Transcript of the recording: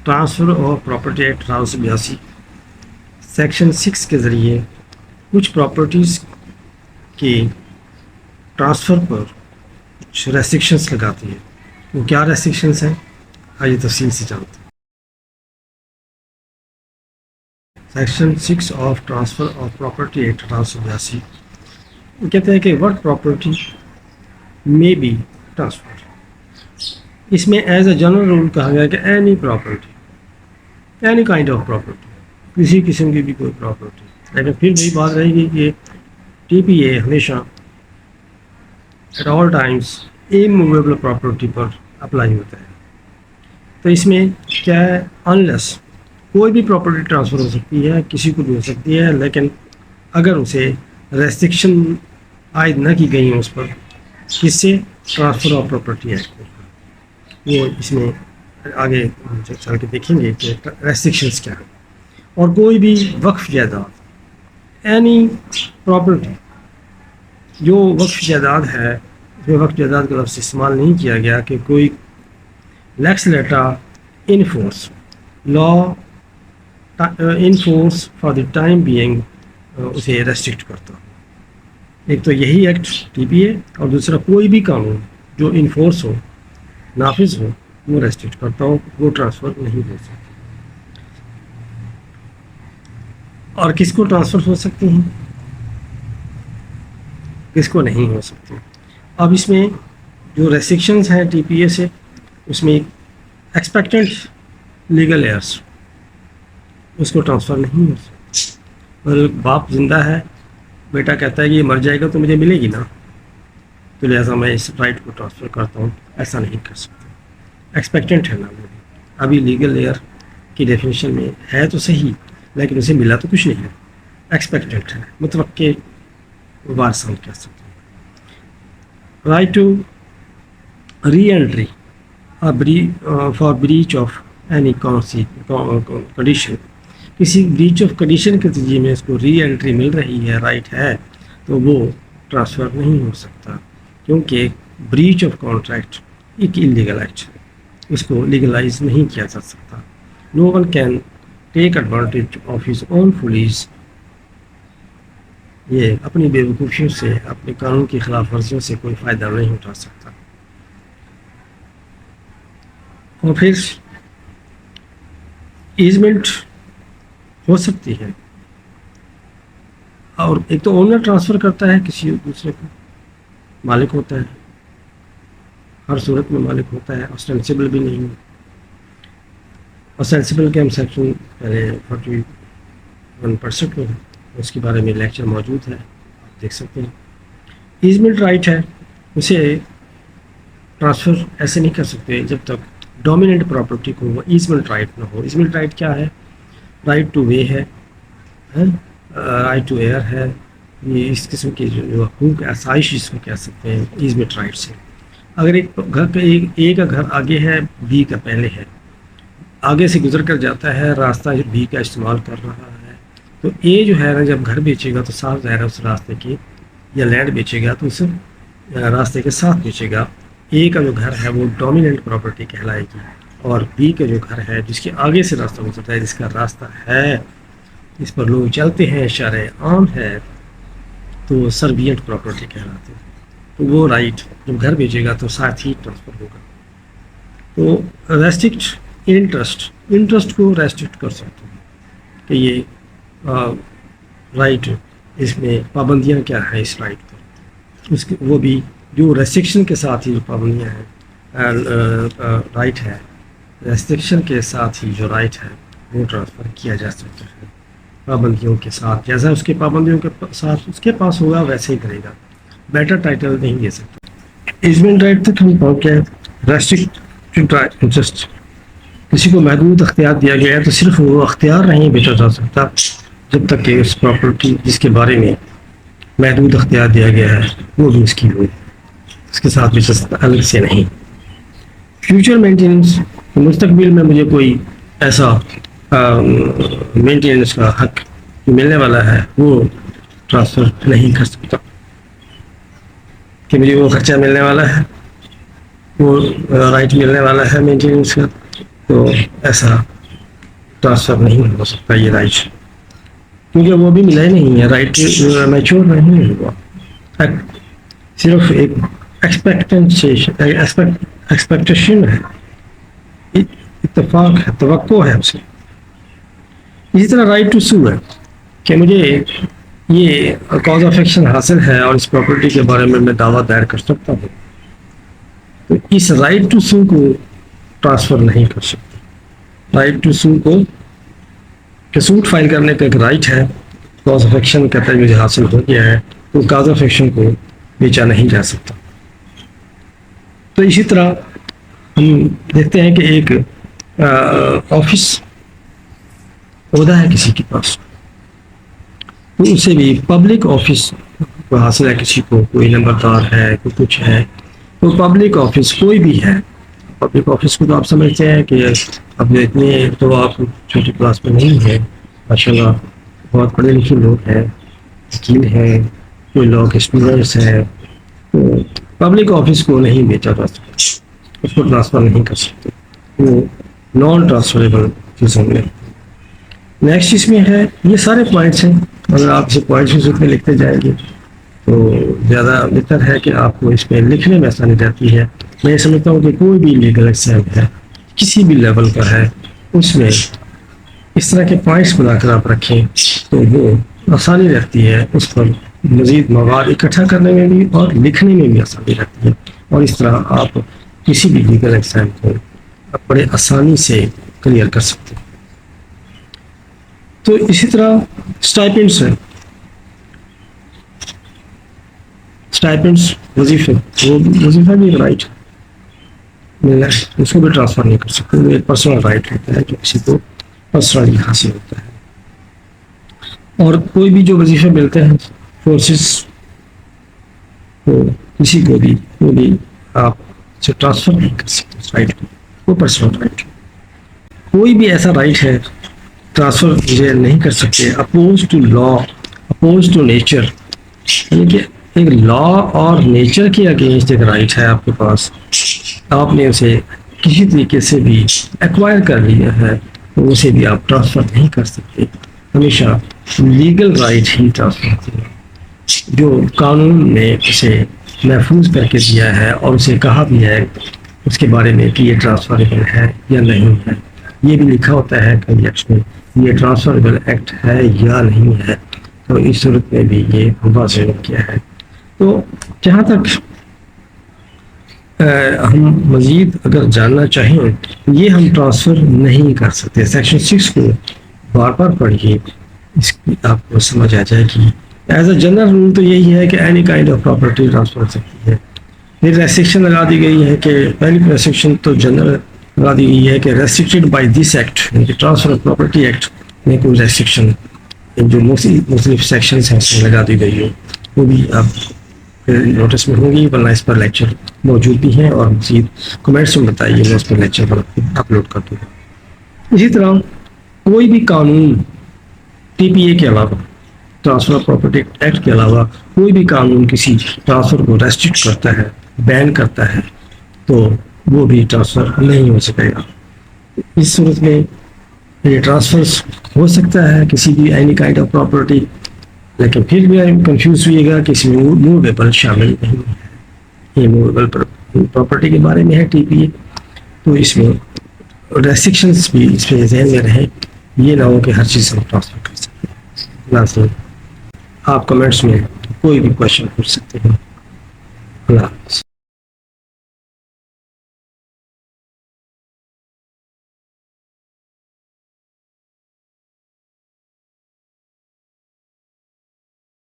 Transfer of property act 1882 section 6 के ज़रिए कुछ प्रॉपर्टीज़ के ट्रांसफ़र पर कुछ रेस्ट्रिक्शंस लगाती है। वो क्या रेस्ट्रिक्शंस हैं, आइए तफसील से जानते हैं। Section 6 of transfer of property act 1882 कहते हैं कि what property may be transferred. इसमें एज अ जनरल रूल कहा गया कि any property, any kind of property, किसी किस्म की भी कोई प्रॉपर्टी। लेकिन फिर वही बात रहेगी कि TPA हमेशा at all times immovable property पर अप्लाई होता है। तो इसमें क्या है, अनलेस कोई भी प्रॉपर्टी ट्रांसफ़र हो सकती है, किसी को भी हो सकती है, लेकिन अगर उसे रेस्ट्रिक्शन आयद न की गई है उस पर, किससे, ट्रांसफ़र ऑफ प्रॉपर्टी एक्ट में। वो इसमें आगे चल के देखेंगे कि रेस्ट्रिक्शंस क्या है। और कोई भी वक्फ जायदाद, एनी प्रॉपर्टी जो वक्फ जायदाद है, उसमें वक्फ जायदाद का लफ्ज़ इस्तेमाल नहीं किया गया कि कोई लेक्स लेटा in force, law in force for the time being उसे रेस्ट्रिक्ट करता हो। एक तो यही एक्ट TPA, और दूसरा कोई भी कानून जो इन्फोर्स हो, नाफिज हो, वो रेस्ट्रिक्ट करता हो, वो ट्रांसफ़र नहीं हो सकता। और किसको ट्रांसफ़र हो सकती हैं, किसको नहीं हो सकती। अब इसमें जो रेस्ट्रिक्शंस हैं TPA से, उसमें एक्सपेक्टेंट लीगल एयर्स, उसको ट्रांसफ़र नहीं हो सकता। मतलब बाप जिंदा है, बेटा कहता है कि ये मर जाएगा तो मुझे मिलेगी ना, तो लिहाजा मैं इस राइट को ट्रांसफ़र करता हूँ, ऐसा नहीं कर सकते। एक्सपेक्टेंट है ना वो, अभी लीगल एयर की डेफिनेशन में है तो सही, लेकिन उसे मिला तो कुछ नहीं है, एक्सपेक्टेंट है, मुतवक्के वारस हम कह सकते हैं। Right to reentry for breach of any condition, किसी ब्रीच ऑफ कंडीशन के नतीजे में इसको री एंट्री मिल रही है, राइट है, तो वो ट्रांसफ़र नहीं हो सकता, क्योंकि ब्रीच ऑफ कॉन्ट्रैक्ट एक इलीगल एक्ट है, इसको लीगलाइज नहीं किया जा सकता। No one can take advantage of his own follies, ये अपनी बेवकूफ़ियों से, अपने कानून की खिलाफ वर्जियों से कोई फ़ायदा नहीं उठा सकता। और फिर ईजमेंट हो सकती है, और एक तो ओनर ट्रांसफ़र करता है किसी दूसरे को, मालिक होता है, हर सूरत में मालिक होता है, ऑस्टेंसिबल भी नहीं है। ऑस्टेंसिबल के हम सेक्शन पहले 41% में है, उसके बारे में लेक्चर मौजूद है, आप देख सकते हैं। ईजमेंट राइट है, उसे ट्रांसफ़र ऐसे नहीं कर सकते जब तक डोमिनेंट प्रॉपर्टी को वो ईजमेंट राइट ना हो। ईजमेंट राइट क्या है, राइट टू वे है, राइट टू एयर है, ये इस किस्म के जो हकूक़ आसाइश जिसको कह सकते हैं ईजमेंट राइट से। अगर एक घर का ए का घर आगे है, B का पहले है, आगे से गुजर कर जाता है, रास्ता B का इस्तेमाल कर रहा है, तो A जो है ना, जब घर बेचेगा तो साथ ज़ाहिर है उस रास्ते की, या लैंड बेचेगा तो उस रास्ते के साथ बेचेगा। A का जो घर है वो डोमिनेंट प्रॉपर्टी कहलाएगी, और B का जो घर है जिसके आगे से रास्ता गुजरता है, जिसका रास्ता है, इस पर लोग चलते हैं, शरअ आम है, तो सर्विएंट प्रॉपर्टी कहलाते हैं। तो वो राइट जब घर बेचेगा तो साथ ही ट्रांसफ़र होगा। तो रेस्ट्रिक्ट इंटरेस्ट को रेस्ट्रिक्ट कर सकते हैं कि ये राइट, इसमें पाबंदियाँ क्या हैं इस राइट पर, उसके वो भी जो रेस्ट्रिक्शन के साथ ही जो पाबंदियाँ हैं, राइट है, रेस्ट्रिक्शन के साथ ही जो राइट है वो ट्रांसफ़र किया जा सकता है पाबंदियों के साथ। जैसा उसके पाबंदियों के साथ उसके पास होगा वैसे ही करेगा, बेटर टाइटल नहीं दे सकता। ईजमेंट राइट तक हम पहुँच गए। रेस्ट्रिक्टेड राइट इंटरेस्ट, किसी को महदूद अख्तियार दिया गया है तो सिर्फ वो अख्तियार नहीं बेचा जा सकता जब तक कि उस प्रॉपर्टी जिसके बारे में महदूद अख्तियार दिया गया है वो भी उसकी हो, उसके साथ बेचा सकता, अलग से नहीं। फ्यूचर मेंटेनेंस, मुस्तकबिल में मुझे कोई ऐसा मेंटेनेंस का हक जो मिलने वाला है वो ट्रांसफ़र नहीं कर सकता कि मुझे वो खर्चा मिलने वाला है, वो राइट मिलने वाला है मेंटेनेंस का, तो ऐसा ट्रांसफ़र नहीं हो सकता ये राइट, क्योंकि वो भी मिला ही नहीं है, राइट मैच्योर नहीं हुआ, सिर्फ एक एक्सपेक्टेशन है, इत्तेफाक है, तवक्को है उसे। इसी तरह राइट टू सू है कि मुझे ये कॉज ऑफ एक्शन हासिल है और इस प्रॉपर्टी के बारे में मैं दावा दायर कर सकता हूँ, तो इस राइट टू सू को ट्रांसफ़र नहीं कर सकते। राइट टू सू को कि सूट फाइल करने का एक राइट है, कॉज ऑफ एक्शन कहता है मुझे हासिल हो गया है, तो कॉज ऑफ एक्शन को बेचा नहीं जा सकता। तो इसी तरह हम देखते हैं कि एक ऑफिस ओहदा है किसी के पास, तो उसे भी पब्लिक ऑफिस को हासिल है, किसी को कोई नंबरदार है, कोई कुछ है, तो पब्लिक ऑफिस कोई भी है, पब्लिक ऑफिस को तो आप समझते हैं कि अब इतने तो आप छोटी क्लास में नहीं है, माशाल्लाह बहुत पढ़े लिखे लोग हैं, वकील हैं, कोई लोग स्टूडेंट्स हैं, तो पब्लिक ऑफिस को नहीं बेचा जा सकता, उसको ट्रांसफ़र नहीं कर सकते, वो नॉन ट्रांसफरेबल चीज़ों में। नेक्स्ट इसमें है, ये सारे पॉइंट्स हैं, अगर आप इसे पॉइंट्स में लिखते जाएंगे तो ज़्यादा बेहतर है कि आपको इसमें लिखने में आसानी रहती है। मैं समझता हूँ कि कोई भी लीगल एग्जाम है, किसी भी लेवल का है, उसमें इस तरह के पॉइंट्स बनाकर आप रखें तो वो आसानी रहती है, उस पर मज़ीद मवाद इकट्ठा करने में भी और लिखने में भी आसानी रहती है, और इस तरह आप किसी भी लीगल एग्जाम को बड़े आसानी से क्लियर कर सकते हैं। तो इसी तरह स्टाइपेंड्स हैं, स्टाइपेंड्स वजीफे, वो वजीफा भी राइट मिलना है, उसको भी ट्रांसफ़र नहीं कर सकते, वो एक पर्सनल राइट होता है जो किसी को पर्सनली हासिल होता है। और कोई भी जो वजीफे मिलते हैं फोर्सेस को किसी को भी आप से ट्रांसफ़र नहीं कर सकते उस राइट को, वो पर्सनल राइट। कोई भी ऐसा राइट है ट्रांसफ़र मुझे नहीं कर सकते, oppose to law, oppose to nature, यानी कि एक लॉ और नेचर के अगेंस्ट एक राइट है आपके पास, आपने उसे किसी तरीके से भी एक्वायर कर लिया है, तो उसे भी आप ट्रांसफ़र नहीं कर सकते। हमेशा लीगल राइट ही ट्रांसफ़र होती है, जो कानून ने उसे महफूज करके दिया है और उसे कहा भी है उसके बारे में कि ये ट्रांसफरेबल है या नहीं है, ये भी लिखा होता है कई एक्ट में ये ट्रांसफरेबल एक्ट है या नहीं है, तो इस सूरत में भी ये वाज़ेह किया है। तो जहाँ तक हम मज़ीद अगर जानना चाहें, ये हम ट्रांसफ़र नहीं कर सकते। सेक्शन 6 को बार बार पढ़िए, इसकी आपको समझ आ जाएगी। एज अ जनरल रूल तो यही है कि any kind of property transfer हो सकती है। फिर रेस्ट्रिक्शन लगा दी गई है कि पहली रेस्ट्रिक्शन तो जनरल लगा दी गई है कि रेस्ट्रिक्टेड बाय दिस एक्ट, यानी कि ट्रांसफ़र ऑफ प्रॉपर्टी एक्ट में कोई रेस्ट्रिक्शन जो मुख्तलिफ सेक्शंस हैं उसमें लगा दी गई हो, वो भी आप नोटिस में होंगी, वरना इस पर लेक्चर मौजूद भी हैं और मज़ीद कमेंट्स में बताइए, मैं उस पर लेक्चर अपलोड कर दूँगा। इसी तरह कोई भी कानून TPA के अलावा, ट्रांसफ़र ऑफ प्रॉपर्टी एक्ट के अलावा कोई भी कानून किसी ट्रांसफ़र को रेस्ट्रिक्ट करता है, बैन करता है, तो वो भी ट्रांसफ़र नहीं हो सकेगा। इस सूरत में ये ट्रांसफ़र्स हो सकता है किसी भी एनी काइंड ऑफ प्रॉपर्टी, लेकिन फिर भी कंफ्यूज हुईएगा कि इसमें मूवेबल शामिल नहीं है। ये मूवेबल प्रॉपर्टी के बारे में है TPA, तो इसमें रेस्ट्रिक्शंस भी इसमें ज़हन में रहें, ये ना हो कि हर चीज़ हम ट्रांसफ़र कर सकते हैं। आप कमेंट्स में कोई भी क्वेश्चन पूछ सकते हैं। अल्लाह हाफ़िज़।